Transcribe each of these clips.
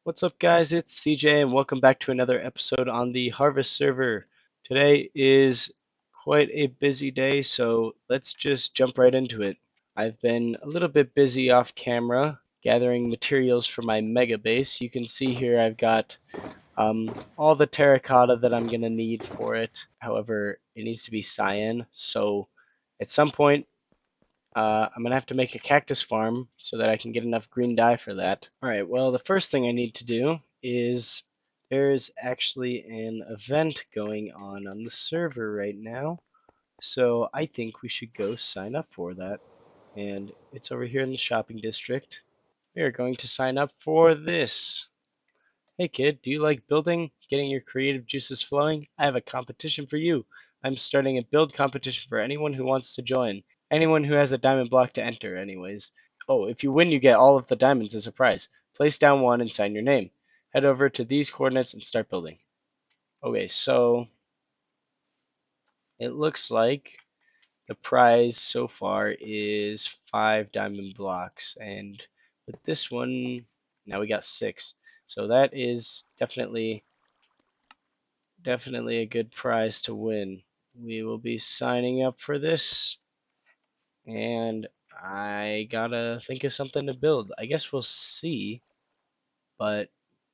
What's up, guys? It's CJ, and welcome back to another episode on the Harvest server. Today is quite a busy day, so let's just jump right into it. I've been a little bit busy off camera gathering materials for my mega base. You can see here I've got all the terracotta that I'm going to need for it. However, it needs to be cyan, so at some point I'm going to have to make a cactus farm so that I can get enough green dye for that. Alright, well, the first thing I need to do is there's actually an event going on the server right now. So I think we should go sign up for that. And it's over here in the shopping district. We are going to sign up for this. Hey kid, do you like building? Getting your creative juices flowing? I have a competition for you. I'm starting a build competition for anyone who wants to join. Anyone who has a diamond block to enter, anyways. Oh, if you win, you get all of the diamonds as a prize. Place down one and sign your name. Head over to these coordinates and start building. Okay, so it looks like the prize so far is 5 diamond blocks, and with this one, now we got 6. So that is definitely a good prize to win. We will be signing up for this, and I gotta think of something to build. I guess we'll see, but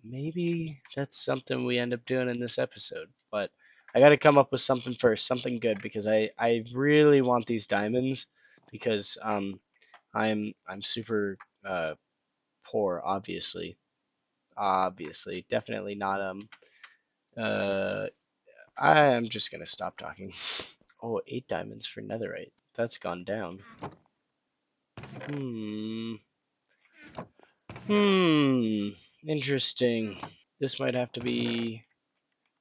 maybe that's something we end up doing in this episode. But I gotta come up with something first, something good, because I really want these diamonds because I'm super poor, obviously, definitely not uh I'm just gonna stop talking. Oh, 8 diamonds for netherite. That's gone down. Hmm. Hmm. Interesting. This might have to be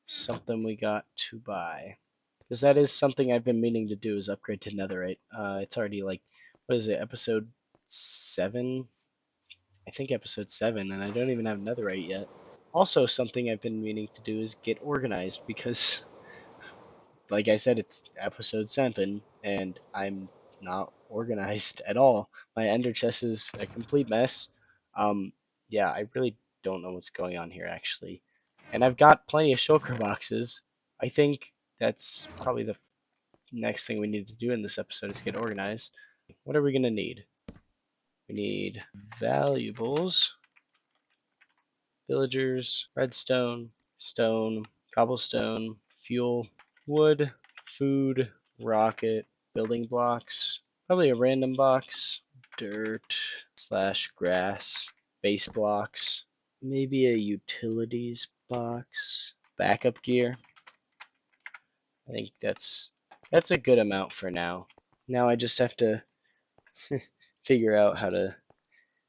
something we got to buy. Because that is something I've been meaning to do is upgrade to netherite. It's already like, what is it, episode 7? I think episode 7, and I don't even have netherite yet. Also, something I've been meaning to do is get organized because like I said, it's episode 7, and I'm not organized at all. My ender chest is a complete mess. Um, yeah, I really don't know what's going on here, actually. And I've got plenty of shulker boxes. I think that's probably the next thing we need to do in this episode is get organized. What are we going to need? We need valuables, villagers, redstone, stone, cobblestone, fuel, wood, food, rocket, building blocks, probably a random box, dirt slash grass, base blocks, maybe a utilities box, backup gear. I think that's a good amount for now. Now I just have to figure out how to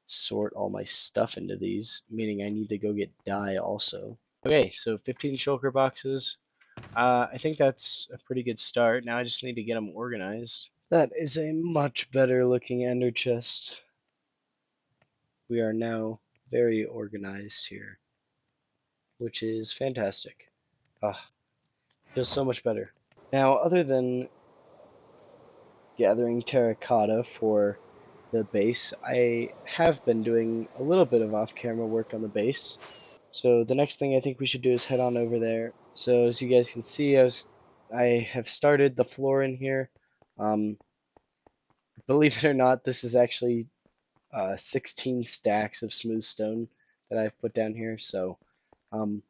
sort all my stuff into these, meaning I need to go get dye also. Okay, so 15 shulker boxes. I think that's a pretty good start. Now I just need to get them organized. That is a much better looking ender chest. We are now very organized here, which is fantastic. Ah, feels so much better. Now, other than gathering terracotta for the base, I have been doing a little bit of off-camera work on the base. So the next thing I think we should do is head on over there. So as you guys can see, I have started the floor in here. Um, believe it or not, this is actually 16 stacks of smooth stone that I've put down here. So um,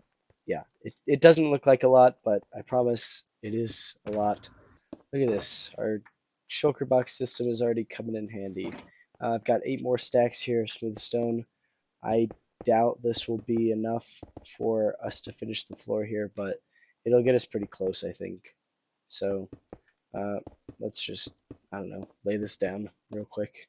yeah, it doesn't look like a lot, but I promise it is a lot. Look at this. Our shulker box system is already coming in handy. I've got 8 more stacks here of smooth stone. I doubt this will be enough for us to finish the floor here, but it'll get us pretty close, I think. So uh, let's just, I don't know, lay this down real quick.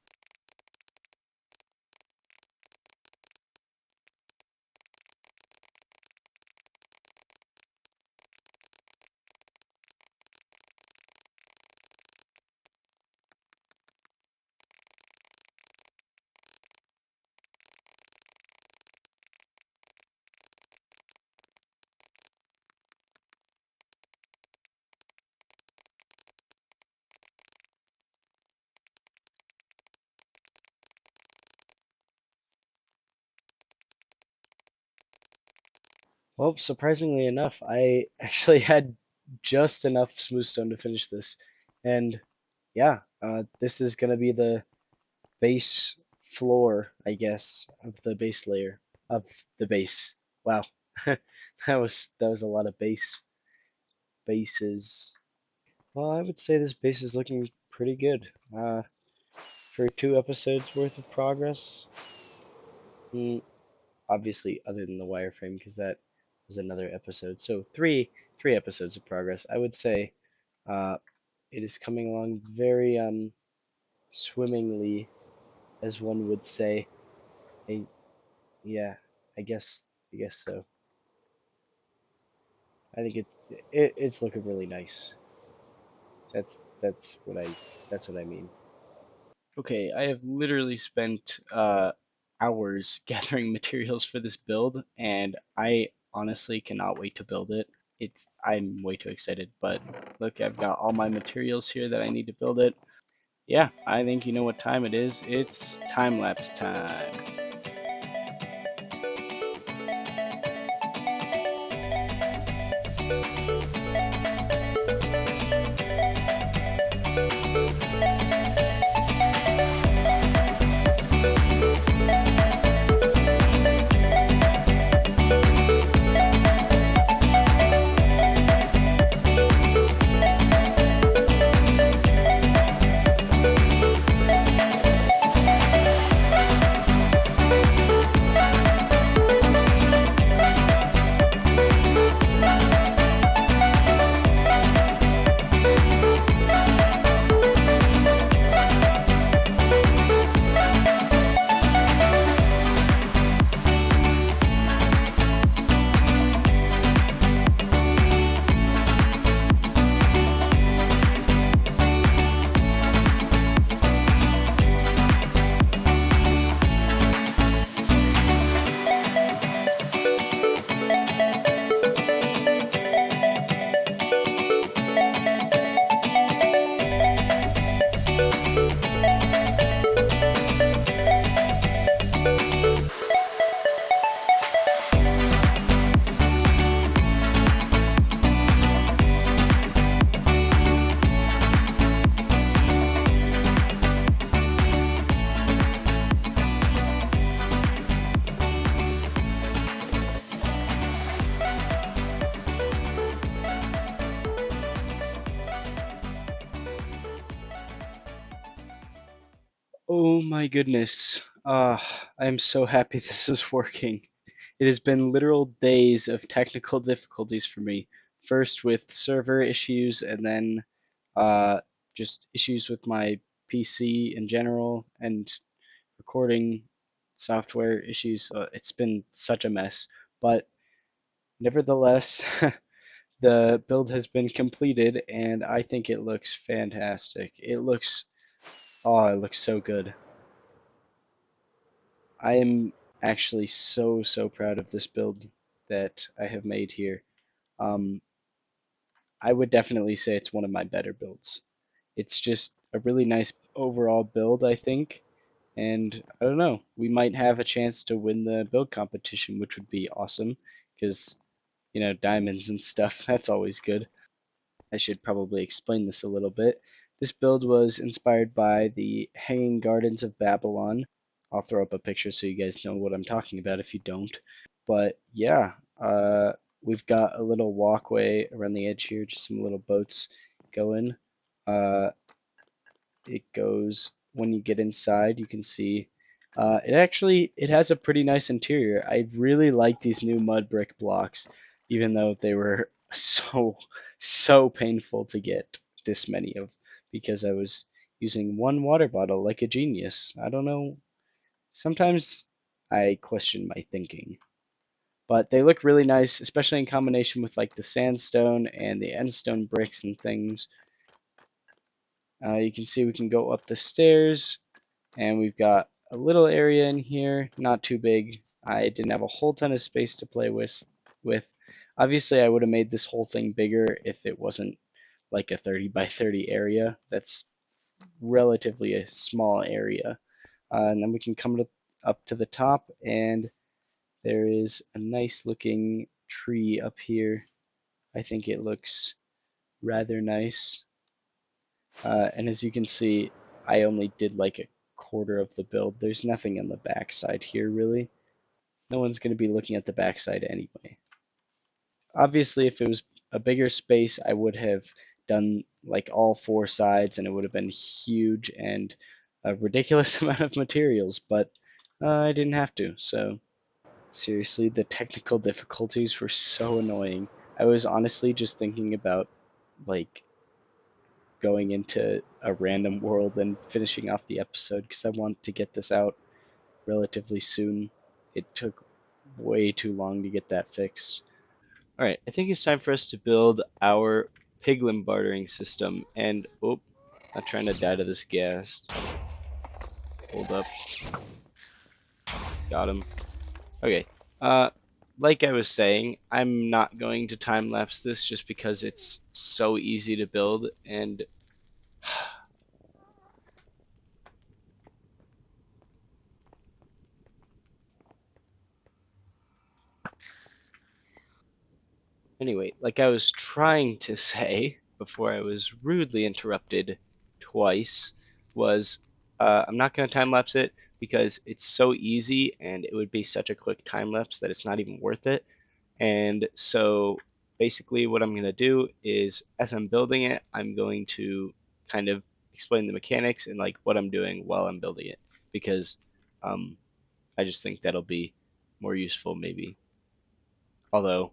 Well, surprisingly enough, I actually had just enough smooth stone to finish this. And yeah, this is gonna be the base floor, I guess, of the base layer of the base. Wow. That was a lot of bases. Well, I would say this base is looking pretty good. For 2 episodes worth of progress. Mm, obviously, other than the wireframe, because that was another episode. So three episodes of progress. I would say uh, it is coming along very swimmingly, as one would say. I, yeah, I guess so. I think it's looking really nice. That's what I mean. Okay, I have literally spent hours gathering materials for this build, and I honestly cannot wait to build it. I'm way too excited, but look, I've got all my materials here that I need to build it. Yeah, I think you know what time it is. It's time lapse time. Oh my goodness. I am so happy this is working. It has been literal days of technical difficulties for me. First with server issues, and then uh, just issues with my PC in general, and recording software issues. It's been such a mess. But nevertheless, the build has been completed, and I think it looks fantastic. It looks so good. I am actually so proud of this build that I have made here. Um, I would definitely say it's one of my better builds. It's just a really nice overall build, I think. And I don't know, we might have a chance to win the build competition, which would be awesome because, diamonds and stuff, that's always good. I should probably explain this a little bit. This build was inspired by the Hanging Gardens of Babylon. I'll throw up a picture so you guys know what I'm talking about if you don't. But yeah, we've got a little walkway around the edge here, just some little boats going. Uh, it goes when you get inside, you can see it has a pretty nice interior. I really like these new mud brick blocks, even though they were so painful to get this many of because I was using one water bottle like a genius. I don't know. Sometimes I question my thinking, but they look really nice, especially in combination with like the sandstone and the endstone bricks and things. You can see we can go up the stairs, and we've got a little area in here, not too big. I didn't have a whole ton of space to play with. Obviously, I would have made this whole thing bigger if it wasn't like a 30 by 30 area. That's relatively a small area. And then we can come up to the top, and there is a nice looking tree up here. I think it looks rather nice. And as you can see, I only did like a quarter of the build. There's nothing in the backside here really. No one's going to be looking at the backside anyway. Obviously, if it was a bigger space, I would have done like all four sides and it would have been huge and a ridiculous amount of materials, but I didn't have to. So seriously, the technical difficulties were so annoying. I was honestly just thinking about like going into a random world and finishing off the episode because I wanted to get this out relatively soon. It took way too long to get that fixed. All right, I think it's time for us to build our piglin bartering system. And oh, not trying to die to this gas. Hold up, got him. Okay, uh, like I was saying, I'm not going to time lapse this just because it's so easy to build and anyway, like I was trying to say before I was rudely interrupted twice, was I'm not going to time lapse it because it's so easy and it would be such a quick time lapse that it's not even worth it. And so basically, what I'm going to do is as I'm building it, I'm going to kind of explain the mechanics and like what I'm doing while I'm building it because um, I just think that'll be more useful, maybe. Although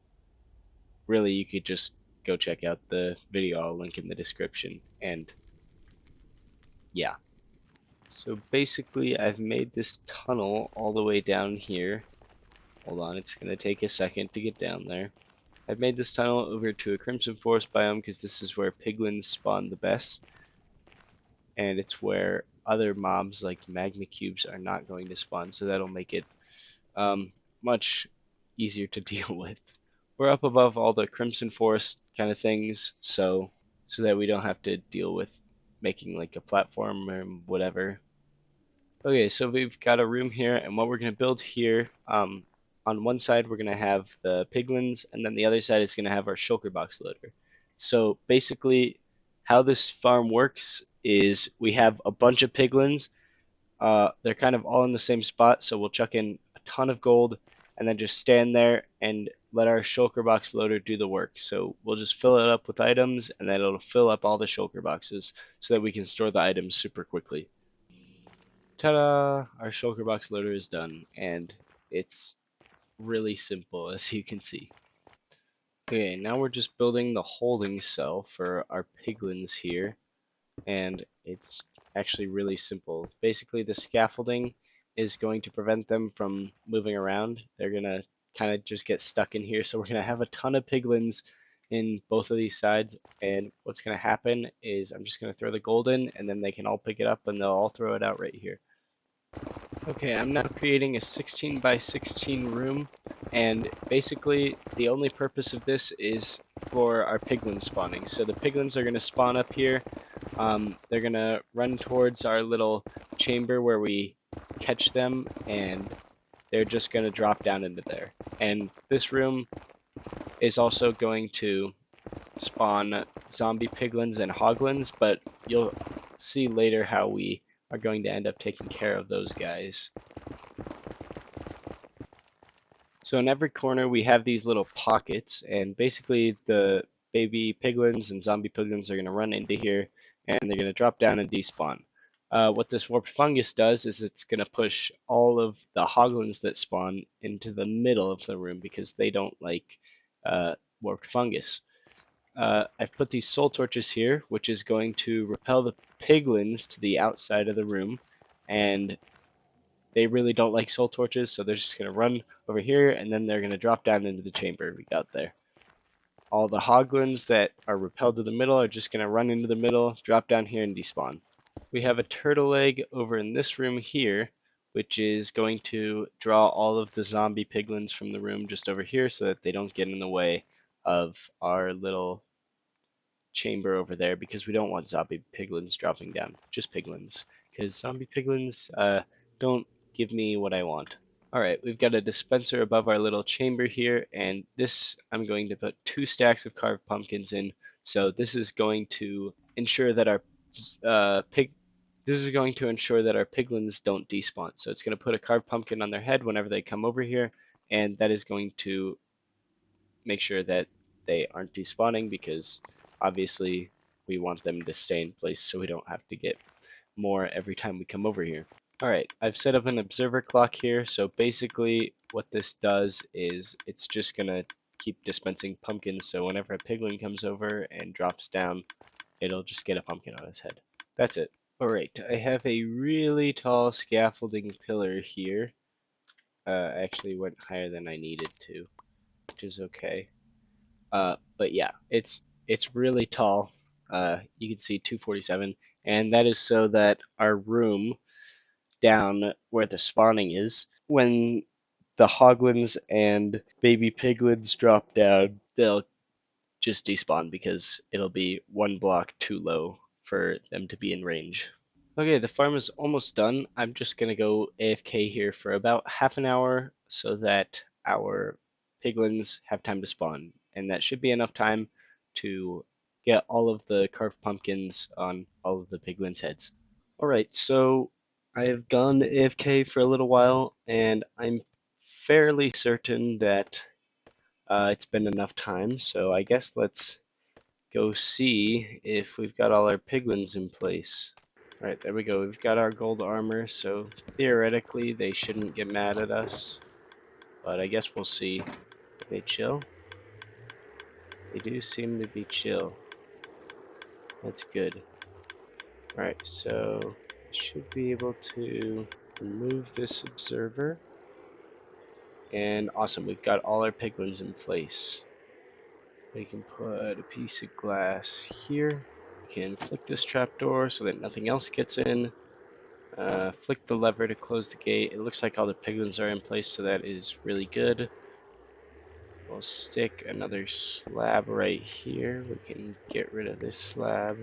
really you could just go check out the video. I'll link in the description. And yeah. So basically I've made this tunnel all the way down here. Hold on, it's going to take a second to get down there. I've made this tunnel over to a Crimson Forest biome because this is where piglins spawn the best. And it's where other mobs like magma cubes are not going to spawn. So that'll make it um, much easier to deal with. We're up above all the Crimson Forest kind of things, so that we don't have to deal with making like a platform or whatever. Okay, so we've got a room here, and what we're going to build here, on one side we're going to have the piglins, and then the other side is going to have our shulker box loader. So basically, how this farm works is we have a bunch of piglins. They're kind of all in the same spot, so we'll chuck in a ton of gold and then just stand there and let our shulker box loader do the work. So we'll just fill it up with items, and then it'll fill up all the shulker boxes so that we can store the items super quickly. Ta-da! Our shulker box loader is done, and it's really simple as you can see. Okay, now we're just building the holding cell for our piglins here, and it's actually really simple. Basically, the scaffolding is going to prevent them from moving around. They're gonna kind of just get stuck in here, so we're gonna have a ton of piglins in both of these sides, and what's gonna happen is I'm just gonna throw the gold in, and then they can all pick it up, and they'll all throw it out right here. Okay, I'm now creating a 16 by 16 room, and basically the only purpose of this is for our piglin spawning. So the piglins are going to spawn up here. They're going to run towards our little chamber where we catch them, and they're just going to drop down into there. And this room is also going to spawn zombie piglins and hoglins, but you'll see later how we are going to end up taking care of those guys. So in every corner we have these little pockets, and basically the baby piglins and zombie piglins are going to run into here, and they're going to drop down and despawn. What this warped fungus does is it's going to push all of the hoglins that spawn into the middle of the room because they don't like warped fungus. I've put these soul torches here, which is going to repel the piglins to the outside of the room, and they really don't like soul torches, so they're just going to run over here, and then they're going to drop down into the chamber we got there. All the hoglins that are repelled to the middle are just going to run into the middle, drop down here, and despawn. We have a turtle egg over in this room here, which is going to draw all of the zombie piglins from the room just over here so that they don't get in the way of our little chamber over there, because we don't want zombie piglins dropping down, just piglins, because zombie piglins don't give me what I want. Alright, we've got a dispenser above our little chamber here, and this I'm going to put 2 stacks of carved pumpkins in. So uh, pig this is going to ensure that our piglins don't despawn. So it's going to put a carved pumpkin on their head whenever they come over here, and that is going to make sure that they aren't despawning because obviously we want them to stay in place so we don't have to get more every time we come over here. Alright, I've set up an observer clock here, so basically what this does is it's just gonna keep dispensing pumpkins, so whenever a piglin comes over and drops down, it'll just get a pumpkin on his head. That's it. Alright, I have a really tall scaffolding pillar here. I actually went higher than I needed to, which is okay. But yeah, it's really tall. You can see 247, and that is so that our room down where the spawning is, when the hoglins and baby piglins drop down, they'll just despawn because it'll be 1 block too low for them to be in range. Okay, the farm is almost done. I'm just gonna go AFK here for about half an hour so that our piglins have time to spawn, and that should be enough time to get all of the carved pumpkins on all of the piglins' heads. Alright, so I have gone AFK for a little while, and I'm fairly certain that it's been enough time, so I guess let's go see if we've got all our piglins in place. Alright, there we go. We've got our gold armor, so theoretically they shouldn't get mad at us, but I guess we'll see. They chill? They do seem to be chill. That's good. Alright, so I should be able to remove this observer. And awesome, we've got all our piglins in place. We can put a piece of glass here. We can flick this trapdoor so that nothing else gets in. Flick the lever to close the gate. It looks like all the piglins are in place, so that is really good. We'll stick another slab right here. We can get rid of this slab,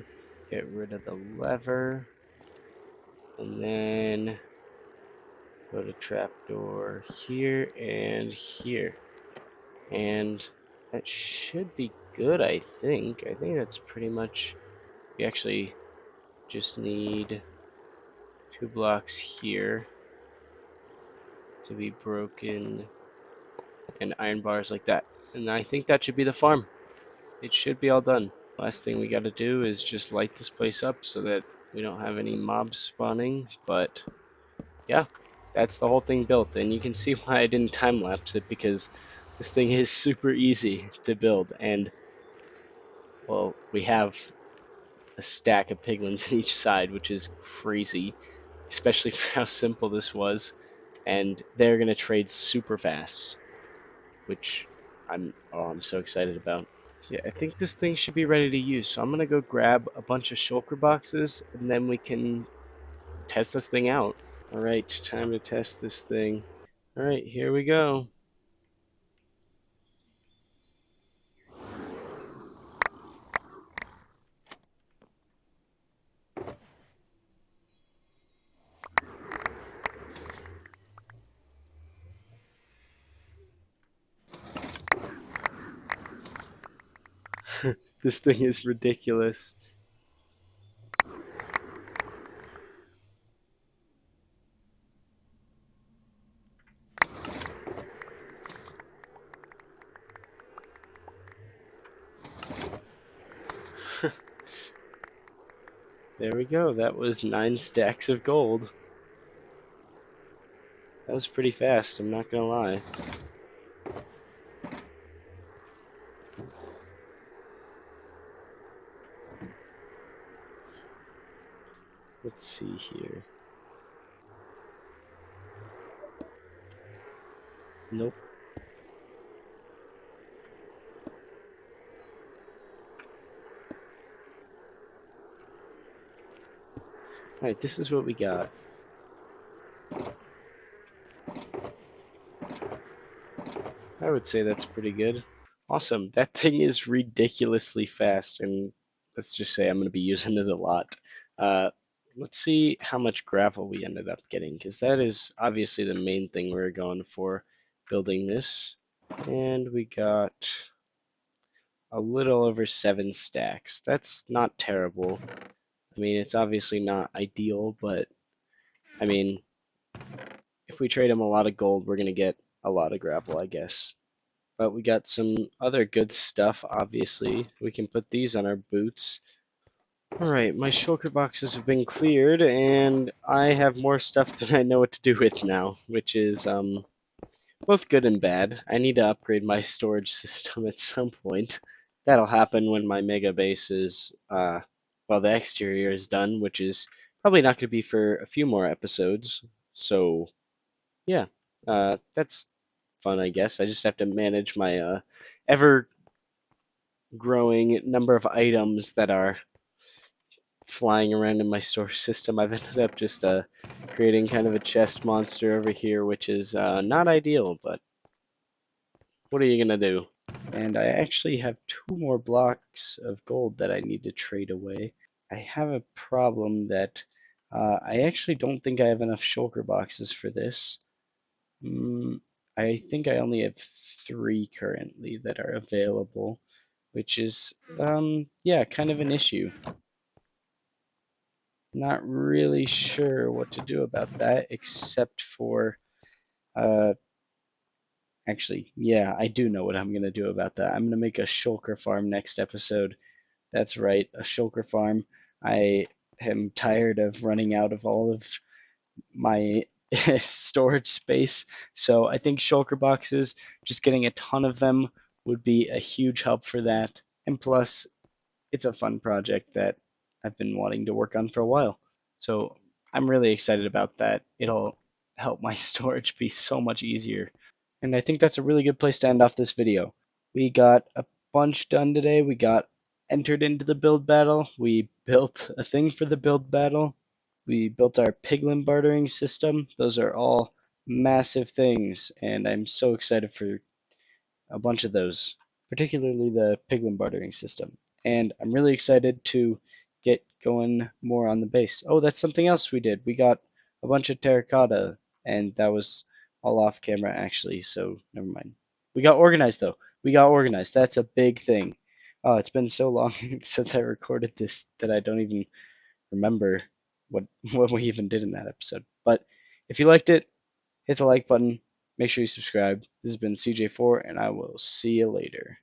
get rid of the lever, and then put a trapdoor here and here. And that should be good, I think. I think that's pretty much... We actually just need 2 blocks here to be broken and iron bars like that. And I think that should be the farm. It should be all done. Last thing we gotta do is just light this place up so that we don't have any mobs spawning. But yeah, that's the whole thing built. And you can see why I didn't time lapse it, because this thing is super easy to build. And well, we have a stack of piglins on each side, which is crazy, especially for how simple this was. And they're gonna trade super fast, which I'm so excited about. Yeah, I think this thing should be ready to use, so I'm gonna go grab a bunch of shulker boxes, and then we can test this thing out. Alright, time to test this thing. Alright, here we go. This thing is ridiculous. There we go, that was 9 stacks of gold. That was pretty fast, I'm not gonna lie. Let's see here. Nope. Alright, this is what we got. I would say that's pretty good. Awesome. That thing is ridiculously fast, and let's just say I'm going to be using it a lot. Uh, let's see how much gravel we ended up getting, because that is obviously the main thing we're going for building this. And we got a little over 7 stacks. That's not terrible. I mean, it's obviously not ideal, but I mean, if we trade him a lot of gold, we're going to get a lot of gravel, I guess. But we got some other good stuff, obviously. We can put these on our boots. Alright, my shulker boxes have been cleared, and I have more stuff than I know what to do with now, which is both good and bad. I need to upgrade my storage system at some point. That'll happen when my mega base is, well, the exterior is done, which is probably not going to be for a few more episodes. So, yeah, that's fun, I guess. I just have to manage my ever growing number of items that are flying around in my storage system. I've ended up just creating kind of a chest monster over here, which is not ideal, but what are you gonna do? And I actually have 2 more blocks of gold that I need to trade away. I have a problem that I actually don't think I have enough shulker boxes for this. Mm, I think I only have 3 currently that are available, which is, yeah, kind of an issue. Not really sure what to do about that, except for, uh, actually, yeah, I do know what I'm gonna do about that. I'm gonna make a shulker farm next episode. That's right, a shulker farm. I am tired of running out of all of my storage space, so I think shulker boxes, just getting a ton of them would be a huge help for that. And plus, it's a fun project that I've been wanting to work on for a while. So I'm really excited about that. It'll help my storage be so much easier. And I think that's a really good place to end off this video. We got a bunch done today. We got entered into the build battle. We built a thing for the build battle. We built our piglin bartering system. Those are all massive things, and I'm so excited for a bunch of those, particularly the piglin bartering system. And I'm really excited to get going more on the base. Oh, that's something else we did. We got a bunch of terracotta, and that was all off camera actually, so never mind. We got organized though. We got organized. That's a big thing. Oh, it's been so long since I recorded this that I don't even remember what what we even did in that episode. But if you liked it, hit the like button. Make sure you subscribe. This has been Seajayfour, and I will see you later.